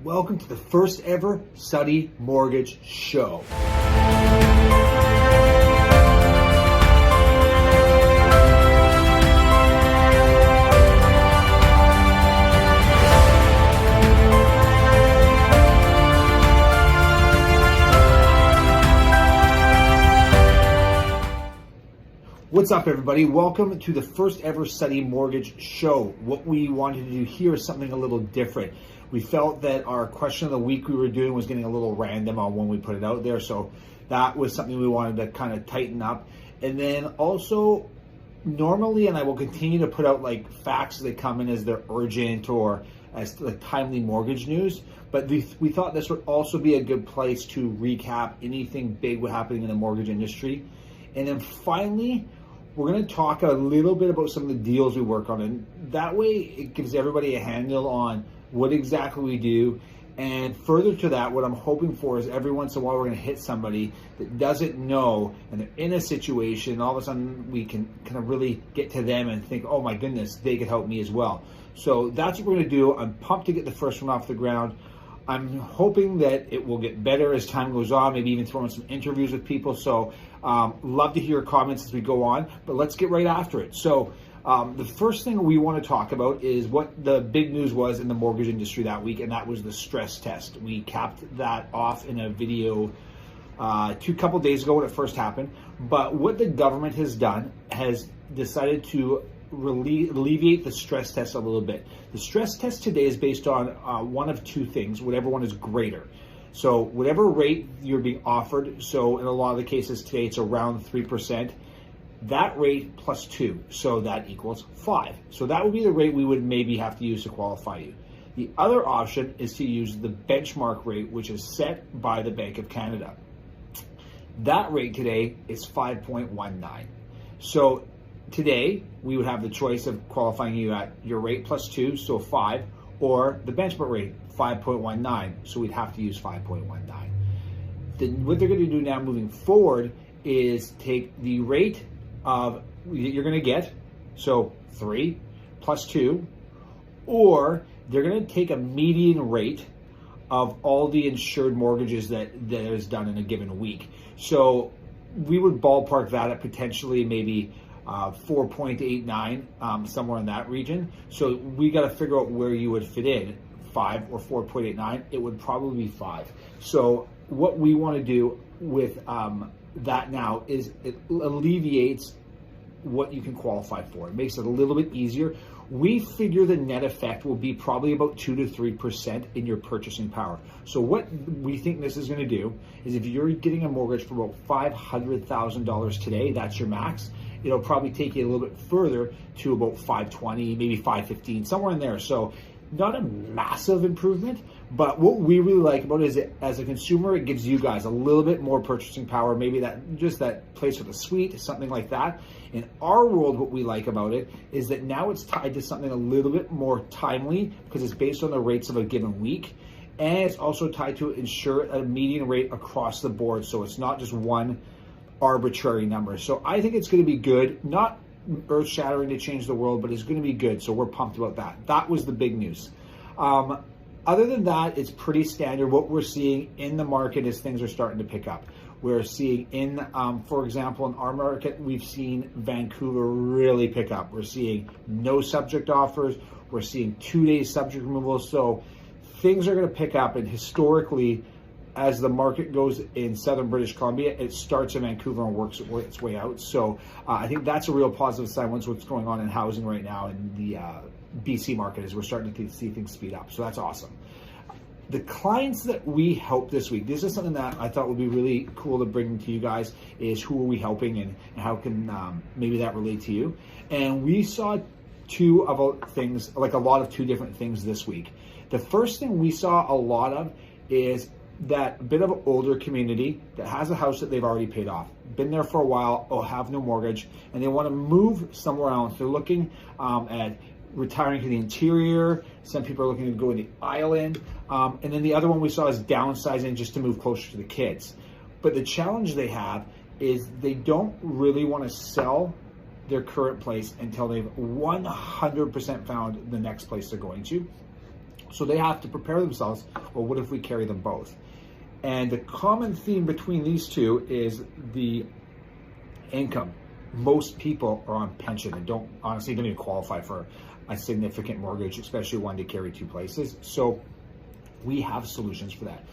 Welcome to the first ever Suttie Mortgage Show. What's up, everybody? Welcome to the first ever Suttie Mortgage Show. What we wanted to do here is something a little different. We felt that our question of the week we were doing was getting a little random on when we put it out there, so that was something we wanted to kind of tighten up. And then also, normally, and I will continue to put out like facts that come in as they're urgent or as like timely mortgage news, but we thought this would also be a good place to recap anything big happening in the mortgage industry. And then finally, we're going to talk a little bit about some of the deals we work on, and that way it gives everybody a handle on what exactly we do. And further to that, what I'm hoping for is every once in a while we're going to hit somebody that doesn't know and they're in a situation, all of a sudden we can kind of really get to them and think, oh my goodness, they could help me as well. So that's what we're going to do. I'm pumped to get the first one off the ground. I'm hoping that it will get better as time goes on, maybe even throw in some interviews with people. So love to hear your comments as we go on, but let's get right after it. So the first thing we want to talk about is what the big news was in the mortgage industry that week, and that was the stress test. We capped that off in a video couple days ago when it first happened. But what the government has done has decided to alleviate the stress test a little bit. The stress test today is based on one of two things, whatever one is greater. So whatever rate you're being offered, so in a lot of the cases today it's around 3%, that rate plus 2, so that equals 5. So that would be the rate we would maybe have to use to qualify you. The other option is to use the benchmark rate, which is set by the Bank of Canada. That rate today is 5.19. So today, we would have the choice of qualifying you at your rate plus 2, so 5, or the benchmark rate, 5.19, so we'd have to use 5.19. Then what they're going to do now moving forward is take the rate of you're going to get, so 3 plus 2, or they're going to take a median rate of all the insured mortgages that is done in a given week. So we would ballpark that at potentially maybe 4.89, somewhere in that region. So we got to figure out where you would fit in, 5 or 4.89. It would probably be 5. So what we want to do with that now is it alleviates what you can qualify for. It makes it a little bit easier. We figure the net effect will be probably about 2 to 3% in your purchasing power. So what we think this is going to do is if you're getting a mortgage for about $500,000 today, that's your max. It'll probably take you a little bit further to about 520, maybe 515, somewhere in there. So not a massive improvement, but what we really like about it is that as a consumer, it gives you guys a little bit more purchasing power, maybe that just that place with a suite, something like that. In our world, what we like about it is that now it's tied to something a little bit more timely because it's based on the rates of a given week. And it's also tied to ensure a median rate across the board. So it's not just one arbitrary number. So I think it's going to be good, not earth-shattering to change the world, but it's going to be good. So we're pumped about that. That was the big news. Other than that, it's pretty standard. What we're seeing in the market is things are starting to pick up. We're seeing for example, in our market, we've seen Vancouver really pick up. We're seeing no subject offers. We're seeing 2-day subject removal. So things are going to pick up, and historically, as the market goes in southern British Columbia, it starts in Vancouver and works its way out. So I think that's a real positive sign once what's going on in housing right now in the BC market is we're starting to see things speed up. So that's awesome. The clients that we help this week, this is something that I thought would be really cool to bring to you guys, is who are we helping and how can maybe that relate to you. And we saw two different things this week. The first thing we saw a lot of is that bit of an older community that has a house that they've already paid off, been there for a while, or have no mortgage, and they want to move somewhere else. They're looking at retiring to the interior. Some people are looking to go in the island. And then the other one we saw is downsizing just to move closer to the kids. But the challenge they have is they don't really want to sell their current place until they've 100% found the next place they're going to. So they have to prepare themselves, well, what if we carry them both? And the common theme between these two is the income. Most people are on pension and don't even qualify for a significant mortgage, especially one to carry two places. So we have solutions for that.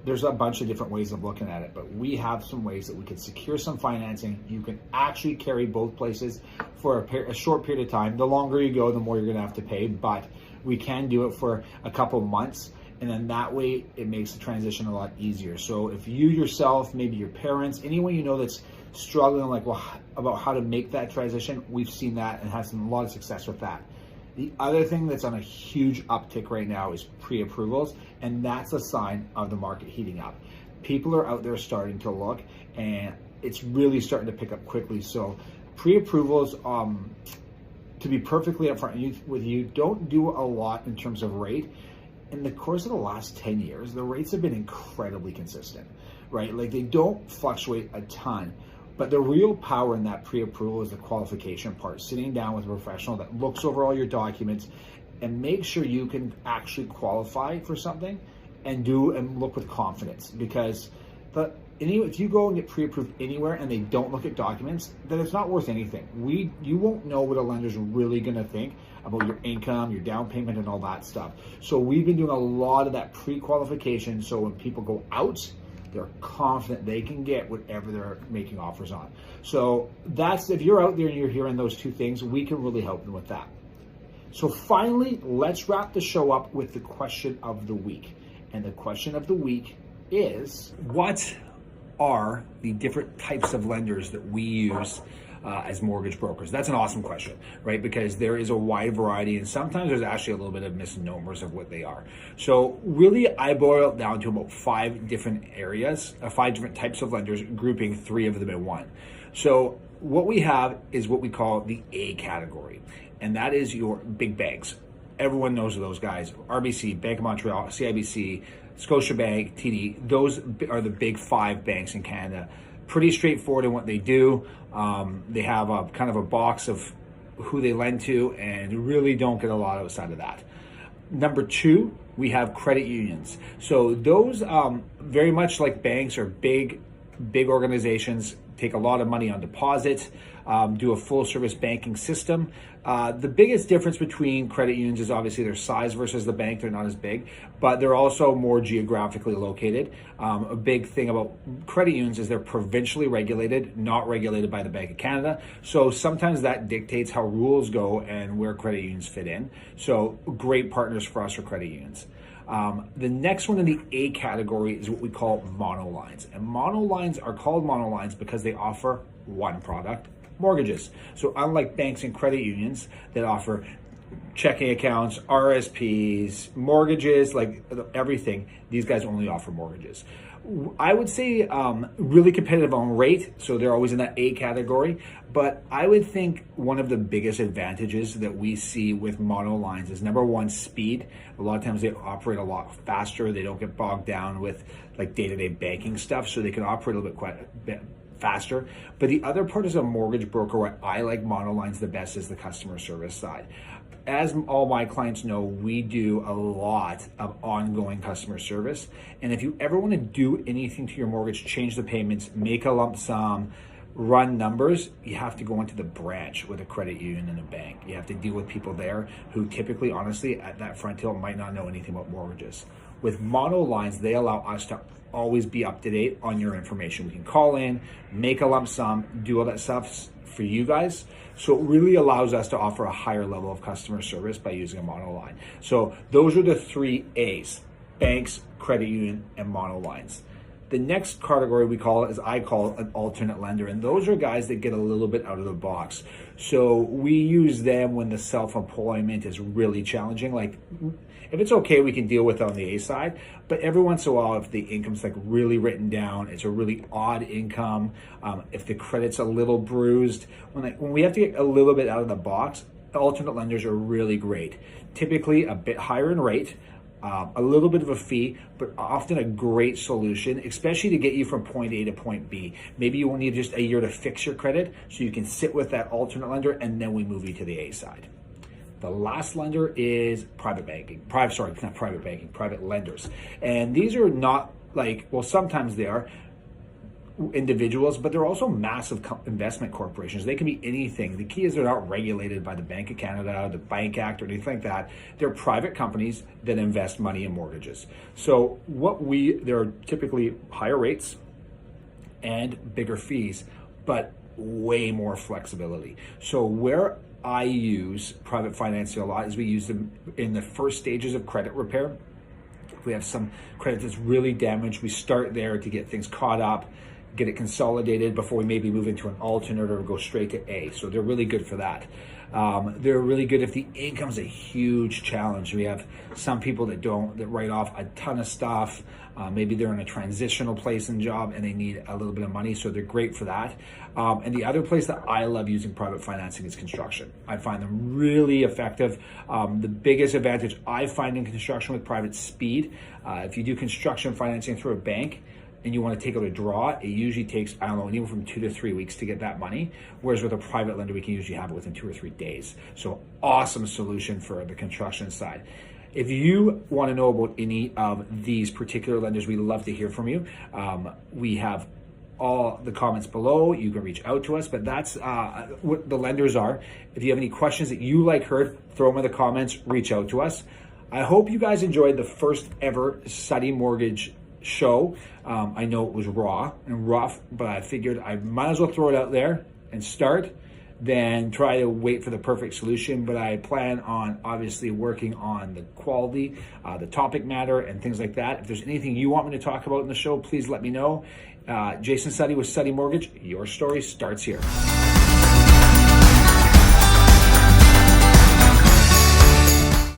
There's a bunch of different ways of looking at it, but we have some ways that we can secure some financing. You can actually carry both places for a short period of time. The longer you go, the more you're gonna have to pay, but we can do it for a couple months. And then that way it makes the transition a lot easier. So if you yourself, maybe your parents, anyone you know that's struggling about how to make that transition, we've seen that and had a lot of success with that. The other thing that's on a huge uptick right now is pre-approvals, and that's a sign of the market heating up. People are out there starting to look, and it's really starting to pick up quickly. So pre-approvals, to be perfectly upfront with you, don't do a lot in terms of rate. In the course of the last 10 years, the rates have been incredibly consistent, right? Like, they don't fluctuate a ton. But the real power in that pre-approval is the qualification part, sitting down with a professional that looks over all your documents and make sure you can actually qualify for something and look with confidence. Because if you go and get pre-approved anywhere and they don't look at documents, then it's not worth anything. You won't know what a lender's really gonna think about your income, your down payment, and all that stuff. So we've been doing a lot of that pre-qualification, so when people go out, they're confident they can get whatever they're making offers on. So if you're out there and you're hearing those two things, we can really help them with that. So finally, let's wrap the show up with the question of the week. And the question of the week is, what are the different types of lenders that we use as mortgage brokers? That's an awesome question, right? Because there is a wide variety, and sometimes there's actually a little bit of misnomers of what they are. So really, I boil it down to about 5 different areas, 5 different types of lenders, grouping 3 of them in one. So what we have is what we call the A category, and that is your big banks. Everyone knows those guys: RBC, Bank of Montreal, CIBC, Scotiabank, TD. Those are the big 5 banks in Canada. Pretty straightforward in what they do. They have a kind of a box of who they lend to, and really don't get a lot outside of that. Number 2, we have credit unions. So those, very much like banks, are big organizations, take a lot of money on deposit, do a full service banking system. The biggest difference between credit unions is obviously their size versus the bank. They're not as big, but they're also more geographically located. A big thing about credit unions is they're provincially regulated, not regulated by the Bank of Canada. So sometimes that dictates how rules go and where credit unions fit in. So great partners for us are credit unions. The next one in the A category is what we call monolines. And monolines are called monolines because they offer one product: mortgages. So unlike banks and credit unions that offer checking accounts, RSPs, mortgages, like everything, these guys only offer mortgages. I would say really competitive on rate, so they're always in that A category. But I would think one of the biggest advantages that we see with monolines is, number 1, speed. A lot of times they operate a lot faster. They don't get bogged down with like day-to-day banking stuff, so they can operate a bit faster. But the other part is a mortgage broker, where I like monolines the best, is the customer service side. As all my clients know, we do a lot of ongoing customer service. And if you ever want to do anything to your mortgage, change the payments, make a lump sum, run numbers, you have to go into the branch with a credit union and a bank. You have to deal with people there who typically, honestly, at that front hill might not know anything about mortgages. With monolines, they allow us to always be up to date on your information. We can call in, make a lump sum, do all that stuff for you guys. So it really allows us to offer a higher level of customer service by using a monoline. So those are the 3 A's: banks, credit union, and monolines. The next category I call an alternate lender, and those are guys that get a little bit out of the box. So we use them when the self-employment is really challenging. Like, if it's okay, we can deal with it on the A side, but every once in a while, if the income's like really written down, it's a really odd income, if the credit's a little bruised, when we have to get a little bit out of the box, alternate lenders are really great. Typically a bit higher in rate, a little bit of a fee, but often a great solution, especially to get you from point A to point B. Maybe you will need just a year to fix your credit, so you can sit with that alternate lender, and then we move you to the A side. The last lender is private lenders. And these are not like, well, sometimes they are individuals, but they're also massive investment corporations. They can be anything. The key is they're not regulated by the Bank of Canada, the Bank Act, or anything like that. They're private companies that invest money in mortgages. So there are typically higher rates and bigger fees, but way more flexibility. So where I use private financing a lot is we use them in the first stages of credit repair. If we have some credit that's really damaged, we start there to get things caught up, get it consolidated before we maybe move into an alternate or go straight to A. So they're really good for that. They're really good if the income's a huge challenge. We have some people that write off a ton of stuff. Maybe they're in a transitional place and job and they need a little bit of money, so they're great for that. And the other place that I love using private financing is construction. I find them really effective. The biggest advantage I find in construction with private speed, if you do construction financing through a bank, and you want to take out a draw, it usually takes, anywhere from 2 to 3 weeks to get that money. Whereas with a private lender, we can usually have it within 2 or 3 days. So awesome solution for the construction side. If you want to know about any of these particular lenders, we'd love to hear from you. We have all the comments below. You can reach out to us, but that's what the lenders are. If you have any questions that you heard, throw them in the comments, reach out to us. I hope you guys enjoyed the first ever Suttie Mortgage show. I know it was raw and rough, but I figured I might as well throw it out there and start than try to wait for the perfect solution. But I plan on obviously working on the quality, the topic matter, and things like that. If there's anything you want me to talk about in the show, please let me know. Jason Suttie with Suttie Mortgage. Your story starts here.